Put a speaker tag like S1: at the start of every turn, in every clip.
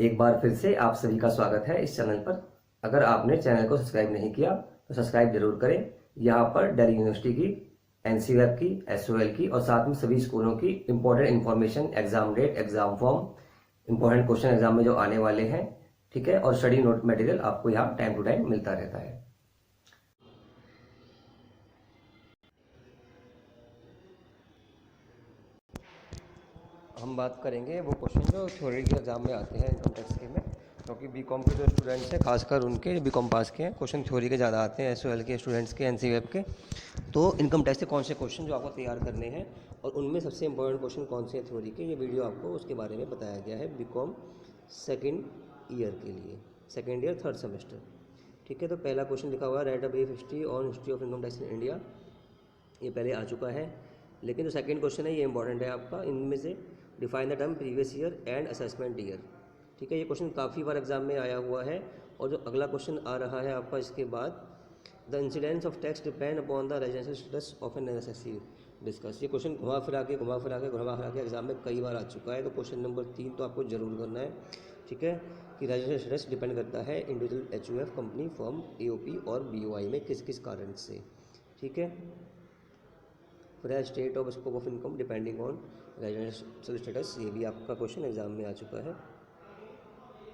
S1: एक बार फिर से आप सभी का स्वागत है इस चैनल पर। अगर आपने चैनल को सब्सक्राइब नहीं किया तो सब्सक्राइब जरूर करें। यहाँ पर दिल्ली यूनिवर्सिटी की, एनसीईआरटी की, एसओएल की और साथ में सभी स्कूलों की important information, exam date, exam form, important question exam में जो आने वाले हैं, ठीक है, और स्टडी नोट मटेरियल आपको यहाँ टाइम टू टाइम मिलता रहता है। हम बात करेंगे वो क्वेश्चन जो थ्योरी के एग्जाम में आते हैं इनकम टैक्स के में, क्योंकि बीकॉम के जो स्टूडेंट्स हैं, खासकर उनके बीकॉम पास के हैं, क्वेश्चन थ्योरी के ज़्यादा आते हैं, एसओएल के स्टूडेंट्स के, एनसीईआरटी के। तो इनकम टैक्स के कौन से क्वेश्चन जो आपको तैयार करने हैं और उनमें सबसे इंपॉर्टेंट क्वेश्चन कौन से हैं थ्योरी के, ये वीडियो आपको उसके बारे में बताया गया है बीकॉम सेकेंड ईयर के लिए, सेकेंड ईयर थर्ड सेमेस्टर। ठीक है, तो पहला क्वेश्चन लिखा हुआ है right a brief history on history of income tax in India. ये पहले आ चुका है, लेकिन जो सेकंड क्वेश्चन है ये इंपॉर्टेंट है आपका। इनमें से define the term previous year and assessment year. ठीक है, ये क्वेश्चन काफ़ी बार एग्जाम में आया हुआ है। और जो अगला क्वेश्चन आ रहा है आपका इसके बाद, the incidence of tax depend upon the residential status of an assessee discuss. ये क्वेश्चन घुमा फिरा के एग्जाम में कई बार आ चुका है। तो क्वेश्चन नंबर 3 तो आपको जरूर करना है। ठीक है, कि रेजिडेंशियल स्टेटस डिपेंड करता है individual HUF, company, firm, AOP और बीओआई में किस किस कारण से। ठीक है, फिर state of scope of income depending on residential status, ये भी आपका क्वेश्चन एग्जाम में आ चुका है।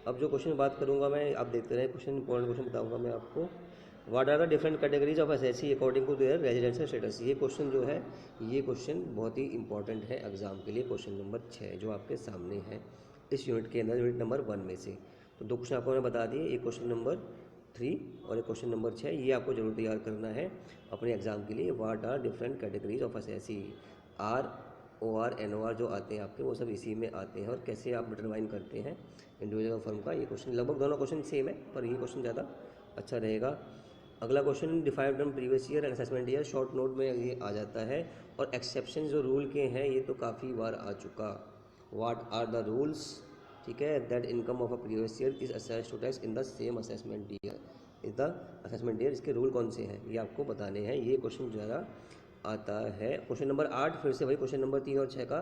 S1: अब जो क्वेश्चन बात करूंगा मैं, आप देखते रहे क्वेश्चन, इंपॉर्टेंट क्वेश्चन बताऊंगा मैं आपको। What are the different categories of assessee according to their residential status. ये क्वेश्चन जो है, ये क्वेश्चन बहुत ही इंपॉर्टेंट है एग्जाम के लिए। क्वेश्चन नंबर 6 जो आपके सामने है इस यूनिट के अंदर, यूनिट नंबर 1 में से। तो दो क्वेश्चन आपको मैंने बता दिए, एक क्वेश्चन नंबर 3 और एक क्वेश्चन नंबर 6। ये आपको जरूर तैयार करना है अपने एग्जाम के लिए। What are different categories of assessee, R O R N O R जो आते हैं आपके, वो सब इसी में आते हैं। और कैसे आप डिटरमाइन करते हैं इंडिविजुअल और फर्म का, ये क्वेश्चन लगभग दोनों क्वेश्चन सेम है, पर ये क्वेश्चन ज़्यादा अच्छा रहेगा। अगला question defined term previous year and assessment year, short note में ये आ जाता है। और एक्सेप्शन जो रूल के हैं ये तो काफ़ी बार आ चुका। व्हाट आर द रूल्स, ठीक है, that income of a previous year is assessed to tax in the same assessment year, is the assessment year. इसके रूल कौन से हैं ये आपको बताने हैं। ये क्वेश्चन ज़्यादा आता है। क्वेश्चन नंबर 8 फिर से वही क्वेश्चन नंबर 3 और 6 का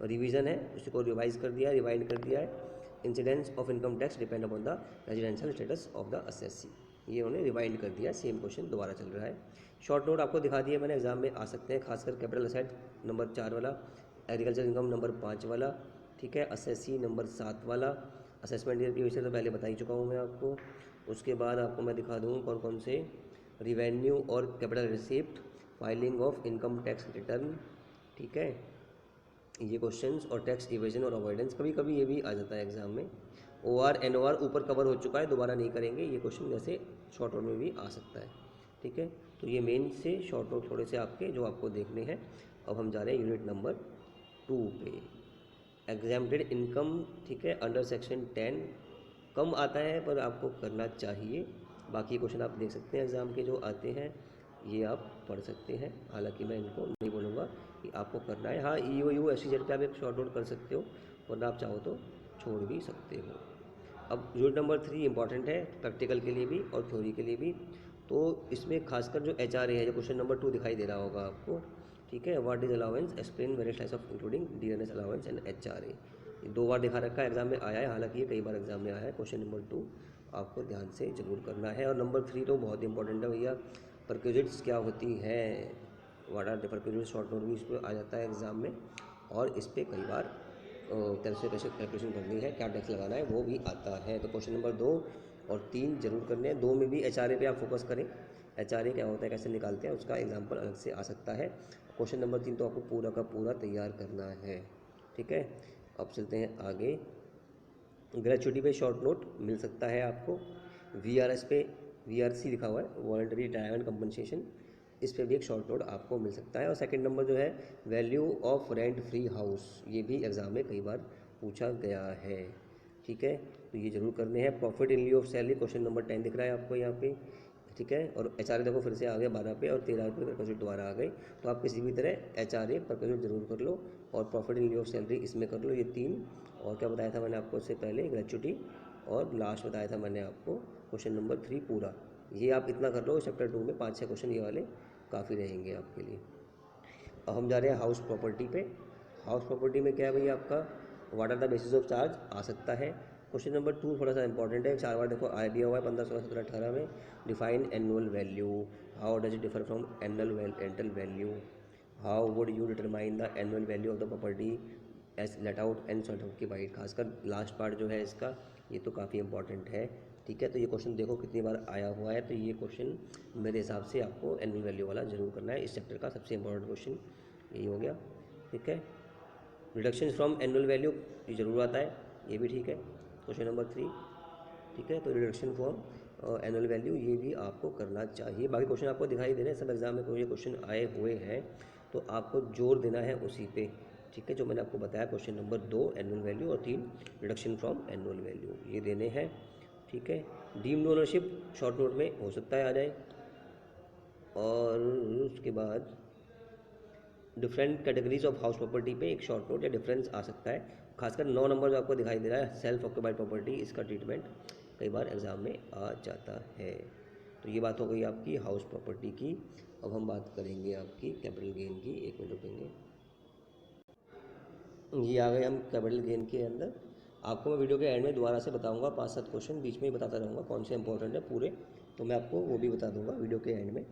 S1: रिवीजन है, उसको रिवाइज कर दिया है, रिवाइंड कर दिया है। Incidence of income tax depend upon the residential status of the assessee, ये उन्हें रिवाइंड कर दिया। सेम क्वेश्चन दोबारा चल रहा है। शॉर्ट नोट आपको दिखा दिए मैंने, एग्जाम में आ सकते हैं, खासकर कैपिटल असेट नंबर 4 वाला, एग्रीकल्चर इनकम नंबर 5 वाला, ठीक है, असेसी नंबर 7 वाला। असेसमेंट ईयर की विषय तो पहले बता ही चुका हूँ मैं आपको। उसके बाद आपको मैं दिखा दूँ कौन कौन से, रिवेन्यू और capital receipt, filing of income tax return, ठीक है, ये क्वेश्चंस, और टैक्स इवेजन और अवॉइडेंस, कभी कभी ये भी आ जाता है एग्जाम में। O R N O R ऊपर कवर हो चुका है, दोबारा नहीं करेंगे ये क्वेश्चन, जैसे शॉर्ट नोट में भी आ सकता है। ठीक है, तो ये मेन से शॉर्ट नोट थोड़े से आपके जो आपको देखने हैं। अब हम जा रहे हैं यूनिट नंबर 2 पे, एग्जाम्प्टेड इनकम। ठीक है, अंडर सेक्शन 10 कम आता है पर आपको करना चाहिए। बाकी क्वेश्चन आप देख सकते हैं एग्ज़ाम के जो आते हैं, ये आप पढ़ सकते हैं। हालांकि मैं इनको नहीं बोलूँगा कि आपको करना है। हाँ, ई ओ यू एस सी जेड पे आप एक शॉर्ट नोट कर सकते हो, वरना आप चाहो तो छोड़ भी सकते हो। अब यूनिट नंबर 3 इंपॉर्टेंट है प्रैक्टिकल के लिए भी और थ्योरी के लिए भी। तो इसमें खासकर जो एच आर ए है, जो क्वेश्चन नंबर 2 दिखाई दे रहा होगा आपको, ठीक है, what is allowance, explain various types of including DNS allowance and H R A. 2 बार दिखा रखा है, एग्जाम में आया है, हालांकि ये कई बार एग्जाम में आया है। क्वेश्चन नंबर 2 आपको ध्यान से जरूर करना है। और नंबर 3 तो बहुत इंपॉर्टेंट है भैया, परक्यूजिट्स क्या होती हैं, what are the perquisites, short note भी इस पर आ जाता है एग्जाम में। और इस पर कई बार कैसे कैसे कैलकुलेशन करनी है, क्या टैक्स लगाना है, वो भी आता है। तो क्वेश्चन नंबर 2 और 3 जरूर करने हैं। 2 में भी एच आर ए पे आप फोकस करें, एच आर ए क्या होता है, कैसे निकालते हैं, उसका एग्जाम्पल अलग से आ सकता है। क्वेश्चन नंबर 3 तो आपको पूरा का पूरा तैयार करना है। ठीक है, अब चलते हैं आगे। ग्रेचुटी पे शॉर्ट नोट मिल सकता है आपको। वीआरएस पे, वीआरसी लिखा हुआ है, वॉलंटरी रिटायरमेंट कंपनसेशन, इस पे भी एक शॉर्ट नोट आपको मिल सकता है। और सेकंड नंबर जो है value of rent free house, ये भी एग्जाम में कई बार पूछा गया है। ठीक है, तो ये जरूर करने हैं। Profit in लिeu of salary, question number 10 दिख रहा है आपको यहाँ पे। ठीक है, और एच आर ए देखो फिर से आ गया 12 पे, और 13 पे परक्यूजिट दोबारा आ गई। तो आप किसी भी तरह एच आर ए परक्यूजिट जरूर कर लो, और प्रॉफिट इन लिeu ऑफ सैलरी इसमें कर लो, ये 3। और क्या बताया था मैंने आपको इससे पहले, ग्रेचुटी, और लास्ट बताया था मैंने आपको क्वेश्चन नंबर 3 पूरा। ये आप इतना कर लो, चैप्टर 2 में 5-6 क्वेश्चन ये वाले काफ़ी रहेंगे आपके लिए। अब हम जा रहे हैं हाउस प्रॉपर्टी पे। हाउस प्रॉपर्टी में क्या है भैया, आपका what are the basis of charge आ सकता है, क्वेश्चन नंबर 2 थोड़ा सा इंपॉर्टेंट है, 4 बार देखो आया दिया हुआ है 15, 16, 17, 18 में। Define annual value, how does it differ from rental value, how would you determine the annual value of the property as let out and sort out key bite. खासकर लास्ट पार्ट जो है इसका, ये तो काफ़ी इंपॉर्टेंट है। ठीक है, तो ये क्वेश्चन देखो कितनी बार आया हुआ है, तो ये क्वेश्चन मेरे हिसाब से आपको एनुअल वैल्यू वाला जरूर करना है। इस चैप्टर का सबसे इंपॉर्टेंट क्वेश्चन यही हो गया। ठीक है, रिडक्शन फ्रॉम एनुअल वैल्यू ये जरूर आता है, ये भी ठीक है। क्वेश्चन नंबर 3, ठीक है, तो रिडक्शन फ्रॉम एनुअल वैल्यू ये भी आपको करना चाहिए। बाकी क्वेश्चन आपको दिखाई दे रहे हैं, सब एग्जाम में कोई क्वेश्चन आए हुए हैं, तो आपको जोर देना है उसी पे। ठीक है, जो मैंने आपको बताया, क्वेश्चन नंबर 2 एनुअल वैल्यू और 3 रिडक्शन फ्रॉम एनुअल वैल्यू, ये देने हैं। ठीक है, डीम्ड ओनरशिप शॉर्ट नोट में हो सकता है आ जाए, और उसके बाद different categories of house property पे एक शॉर्ट नोट या डिफरेंस आ सकता है। खासकर 9 नंबर जो आपको दिखाई दे रहा है सेल्फ ऑक्यूपाइड प्रॉपर्टी, इसका ट्रीटमेंट कई बार एग्जाम में आ जाता है। तो ये बात हो गई आपकी हाउस प्रॉपर्टी की। अब हम बात करेंगे आपकी कैपिटल गेन की। 1 मिनट रुकेंगे, ये आ गए हम कैपिटल गेन के अंदर। आपको मैं वीडियो के एंड में दोबारा से बताऊंगा 5-7 क्वेश्चन, बीच में ही बताता रहूँगा कौन से इंपॉर्टेंट है पूरे, तो मैं आपको वो भी बता दूंगा वीडियो के एंड में।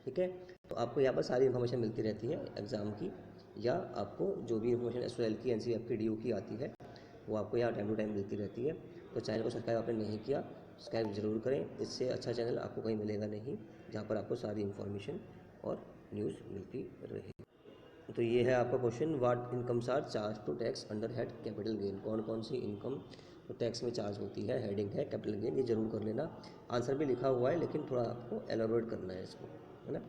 S1: ठीक है, तो आपको यहाँ पर सारी इन्फॉर्मेशन मिलती रहती है एग्ज़ाम की, या आपको जो भी इन्फॉर्मेशन एसओएल की, एनसीईएफ की, डीयू की आती है, वो आपको यहाँ टाइम टू टाइम मिलती रहती है। तो चैनल को सब्सक्राइब आपने नहीं किया, सब्सक्राइब ज़रूर करें, इससे अच्छा चैनल आपको कहीं मिलेगा नहीं, जहाँ पर आपको सारी इन्फॉर्मेशन और न्यूज़ मिलती रहे। तो ये है आपका question, what incomes are charge to tax under head capital gain. कौन कौन सी इनकम तो टैक्स में चार्ज होती है, हेडिंग है कैपिटल गेन, ये जरूर कर लेना। आंसर भी लिखा हुआ है, लेकिन थोड़ा आपको एलाबोरेट करना है इसको, है ना।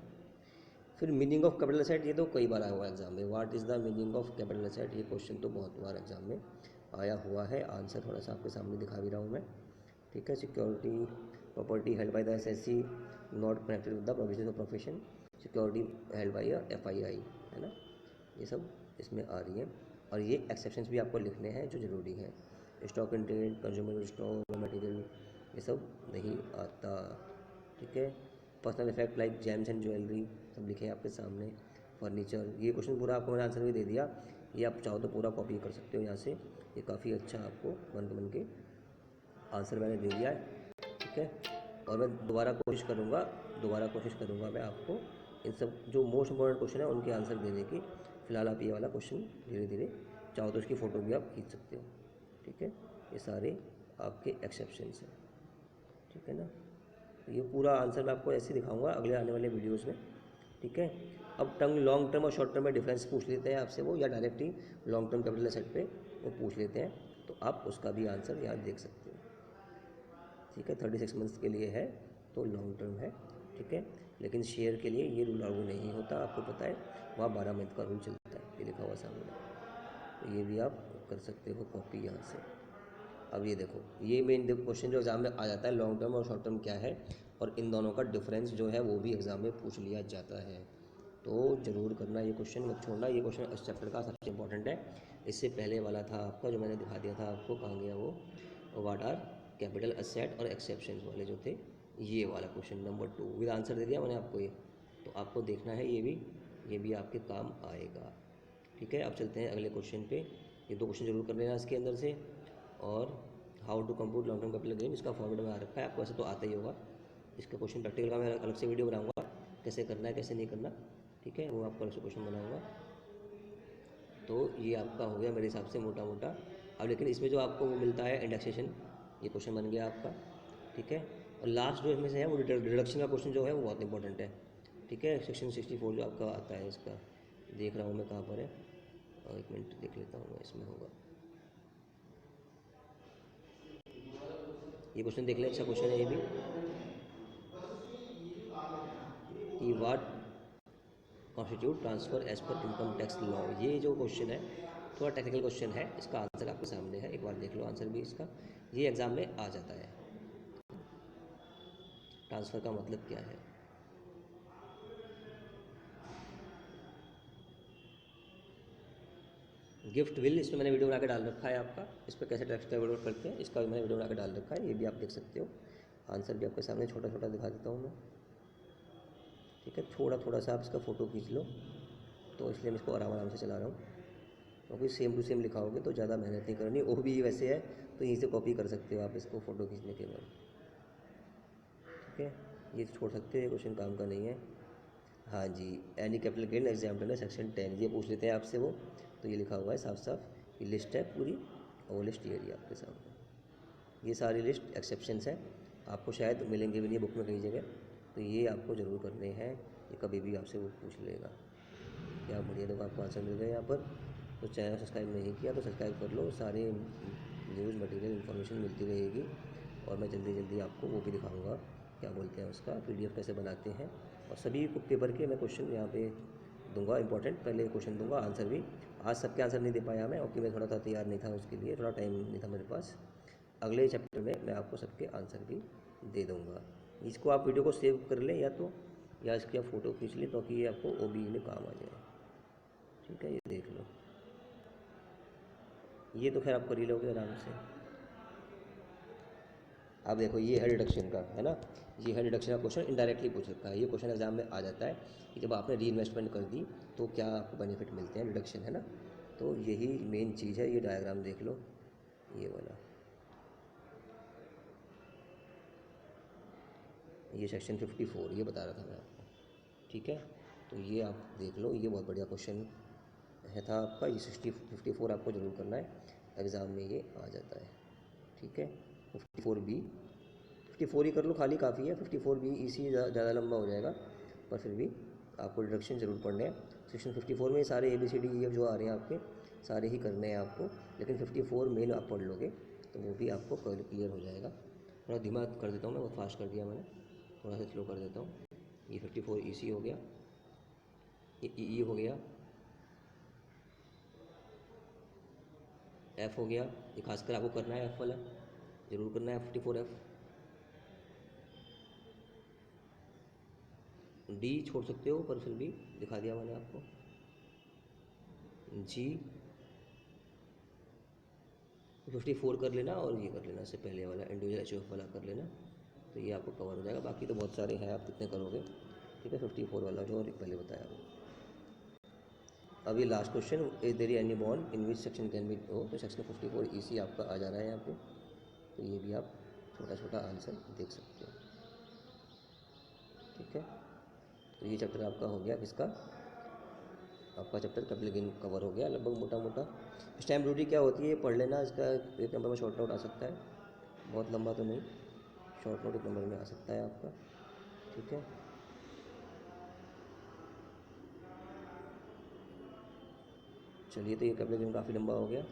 S1: फिर मीनिंग ऑफ कैपिटल एसेट, ये तो कई बार आया हुआ है एग्जाम में। What is the meaning of capital asset, ये क्वेश्चन तो बहुत बार एग्जाम में आया हुआ है। आंसर थोड़ा सा आपके सामने दिखा भी रहा हूँ मैं। ठीक है, security property held by the assessee not connected with the provision of profession, security held by FII, है ना, ये सब इसमें आ रही है। और ये एक्सेप्शंस भी आपको लिखने हैं जो ज़रूरी है। Stock in trade, consumer stock, raw material, ये सब नहीं आता। ठीक है, personal effect like James and jewellery, सब लिखे हैं आपके सामने। फर्नीचर, ये क्वेश्चन पूरा आपको मैंने आंसर भी दे दिया, ये आप चाहो तो पूरा कॉपी कर सकते हो यहाँ से, ये काफ़ी अच्छा आपको बन के आंसर मैंने दे दिया है। ठीक है, और मैं दोबारा कोशिश करूँगा मैं आपको इन सब जो मोस्ट इंपॉर्टेंट क्वेश्चन है उनके आंसर देने की। फिलहाल आप ये वाला क्वेश्चन धीरे धीरे चाहो तो इसकी फ़ोटो भी आप खींच सकते हो। ठीक है, ये सारे आपके एक्सेप्शंस हैं। ठीक है ना, ये पूरा आंसर मैं आपको ऐसे दिखाऊंगा अगले आने वाले वीडियोस में। ठीक है, अब टर्म लॉन्ग टर्म और शॉर्ट टर्म में डिफरेंस पूछ लेते हैं आपसे वो, या डायरेक्ट ही लॉन्ग टर्म कैपिटल एसेट पे वो पूछ लेते हैं, तो आप उसका भी आंसर यहाँ देख सकते हो। ठीक है, 36 मंथ्स के लिए है तो लॉन्ग टर्म है। ठीक है, लेकिन शेयर के लिए ये रूल लागू नहीं होता, आपको पता है, वहाँ 12 मंथ का रूल चलता है, ये लिखा हुआ सामने, तो ये भी आप कर सकते हो कॉपी यहाँ से। अब ये देखो, ये मेन क्वेश्चन जो एग्ज़ाम में आ जाता है, लॉन्ग टर्म और शॉर्ट टर्म क्या है, और इन दोनों का डिफरेंस जो है वो भी एग्ज़ाम में पूछ लिया जाता है, तो ज़रूर करना, ये क्वेश्चन मत छोड़ना। ये क्वेश्चन इस चैप्टर का सबसे इंपॉर्टेंट है। इससे पहले वाला था आपका जो मैंने दिखा दिया था आपको, कहाँ गया वो, व्हाट आर कैपिटल एसेट और एक्सेप्शंस वाले जो थे, ये वाला क्वेश्चन नंबर 2 विद आंसर दे दिया मैंने आपको ये, तो आपको देखना है ये भी आपके काम आएगा। ठीक है, अब चलते हैं अगले क्वेश्चन पे। ये 2 क्वेश्चन जरूर कर लेना इसके अंदर से। और how to compute long term capital gain, इसका फॉर्मेट में आ रखा है आपको, ऐसे तो आता ही होगा। इसका क्वेश्चन प्रैक्टिकल का मैं अलग से वीडियो बनाऊंगा, कैसे करना है कैसे नहीं करना। ठीक है, वो आपको अलग से क्वेश्चन बनाऊंगा। तो ये आपका हो गया मेरे हिसाब से मोटा मोटा। अब लेकिन इसमें जो आपको वो मिलता है इंडेक्सेशन, ये क्वेश्चन बन गया आपका। ठीक है, और लास्ट जो इसमें से है वो रिडक्शन का क्वेश्चन जो है वो बहुत इंपॉर्टेंट है। ठीक है, सेक्शन 64 जो आपका आता है इसका, देख रहा हूँ मैं कहाँ पर है, 1 मिनट देख लेता हूँ मैं, इसमें होगा ये क्वेश्चन, देख ले, अच्छा क्वेश्चन है ये भी, कि what constitute transfer as per income tax law. ये जो क्वेश्चन है थोड़ा टेक्निकल क्वेश्चन है, इसका आंसर आपके सामने है, एक बार देख लो आंसर भी इसका, ये एग्ज़ाम में आ जाता है। ट्रांसफ़र का मतलब क्या है, गिफ्ट विल, इसमें मैंने वीडियो बना के डाल रखा है आपका, इस पर कैसे टैक्स कैलकुलेट करते हैं इसका भी मैंने वीडियो बना के डाल रखा है, ये भी आप देख सकते हो। आंसर भी आपके सामने छोटा छोटा दिखा देता हूँ मैं। ठीक है, थोड़ा थोड़ा सा आप इसका फ़ोटो खींच लो, तो इसलिए मैं इसको आराम आराम से चला रहा हूँ, क्योंकि सेम टू सेम लिखा होगे तो ज़्यादा मेहनत नहीं करनी। ओ भी वैसे है तो यहीं से कॉपी कर सकते हो आप इसको फ़ोटो खींचने के बाद। ठीक है, ये छोड़ सकते हो, ये क्वेश्चन काम का नहीं है। हाँ जी, एनी कैपिटल गेन एग्जाम्पल है सेक्शन 10, ये पूछ लेते हैं आपसे वो। तो ये लिखा हुआ है साफ साफ, ये लिस्ट है पूरी, और लिस्ट ये रही आपके सामने। ये सारी लिस्ट एक्सेप्शंस हैं, आपको शायद मिलेंगे भी नहीं बुक में कई जगह, तो ये आपको ज़रूर करने हैं, ये कभी भी आपसे वो पूछ लेगा। क्या बढ़िया, देखो आपको आंसर मिल गया यहाँ पर। तो चैनल सब्सक्राइब नहीं किया तो सब्सक्राइब कर लो, सारे न्यूज़ मटेरियल इन्फॉर्मेशन मिलती रहेगी। और मैं जल्दी जल्दी आपको वो भी दिखाऊंगा, क्या बोलते हैं उसका, PDF कैसे बनाते हैं। और सभी पेपर के मैं क्वेश्चन यहाँ पे दूंगा इंपॉर्टेंट, पहले क्वेश्चन दूंगा, आंसर भी। आज सबके आंसर नहीं दे पाया मैं, क्योंकि मैं थोड़ा सा तैयार नहीं था, उसके लिए थोड़ा टाइम नहीं था मेरे पास। अगले चैप्टर में मैं आपको सबके आंसर भी दे दूँगा। इसको आप वीडियो को सेव कर लें या इसकी आप फ़ोटो खींच लें, ताकि ये आपको OBE में काम आ जाए। ठीक है, ये देख लो, ये तो खैर आप कर ही लोगे आराम से। अब देखो, ये है रिडक्शन का, है ना, ये है रिडक्शन का क्वेश्चन, इनडायरेक्टली पूछ सकता है। ये क्वेश्चन एग्जाम में आ जाता है कि जब आपने री इन्वेस्टमेंट कर दी तो क्या आपको बेनिफिट मिलते हैं, रिडक्शन, है ना। तो यही मेन चीज़ है, ये डायग्राम देख लो, ये वाला, ये सेक्शन 54 ये बता रहा था मैं आपको। ठीक है, तो ये आप देख लो, ये बहुत बढ़िया क्वेश्चन है था आपका। ये 54 आपको ज़रूर करना है, एग्ज़ाम में ये आ जाता है। ठीक है, 54B 54 ही कर लो, खाली काफ़ी है। 54B इसी ज़्यादा लंबा हो जाएगा, पर फिर भी आपको डिडक्शन ज़रूर पढ़ने हैं। सेक्शन 54 में सारे ABCD जो आ रहे हैं आपके, सारे ही करने हैं आपको, लेकिन 54 मेन आप पढ़ लोगे तो वो भी आपको क्लियर हो जाएगा। थोड़ा धीमा कर देता हूँ मैं, बहुत फास्ट कर दिया मैंने, थोड़ा सा स्लो कर देता हूँ। ये 54 EC हो गया, ये EE हो गया, F हो गया, ये खासकर आपको करना है, F वाला ज़रूर करना है, 54F। D छोड़ सकते हो, पर फिर भी दिखा दिया मैंने आपको। G 54 कर लेना, और ये कर लेना, इससे पहले वाला इंडिविजुअल HOF वाला कर लेना, तो ये आपको कवर हो जाएगा। बाकी तो बहुत सारे हैं, आप कितने करोगे। ठीक है, 54 वाला जो पहले बताया वो। अभी last question, is there any bond in which section can be हो, तो सेक्शन 54 EC आपका आ जा रहा है यहाँ पे, तो ये भी आप छोटा छोटा आंसर देख सकते हो। ठीक है, तो ये चैप्टर आपका हो गया, किसका, आपका चैप्टर कैपिटल गेन कवर हो गया लगभग मोटा मोटा। स्टैम्प ड्यूटी क्या होती है पढ़ लेना, इसका एक नंबर में शॉर्ट नोट आ सकता है, बहुत लंबा तो नहीं, शॉर्ट नोट एक नंबर में आ सकता है आपका। ठीक है, चलिए, तो ये कैपिटल गेन काफ़ी लंबा हो गया।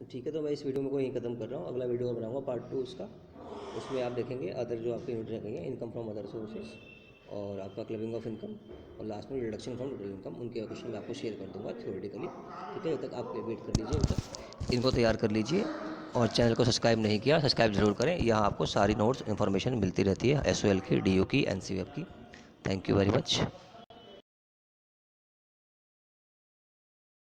S1: ठीक है, तो मैं इस वीडियो में को यहीं ख़त्म कर रहा हूँ। अगला वीडियो बनाऊँगा पार्ट 2 उसका, उसमें आप देखेंगे अदर जो आपके यूनिट रहेंगे, इनकम फ्रॉम अदर सोर्सेज, और आपका क्लबिंग ऑफ इनकम, और लास्ट में रिडक्शन फ्रॉम टोटल इनकम। उनके क्वेश्चन मैं आपको शेयर कर दूंगा थ्योरेटिकली। ठीक है, जब तक आप वेट कर लीजिए, जब तक इनको तैयार कर लीजिए। और चैनल को सब्सक्राइब नहीं किया, सब्सक्राइब जरूर करें, यहाँ आपको सारी नोट्स इन्फॉर्मेशन मिलती रहती है, SOL की, DU की, NCVF की। Thank you very much.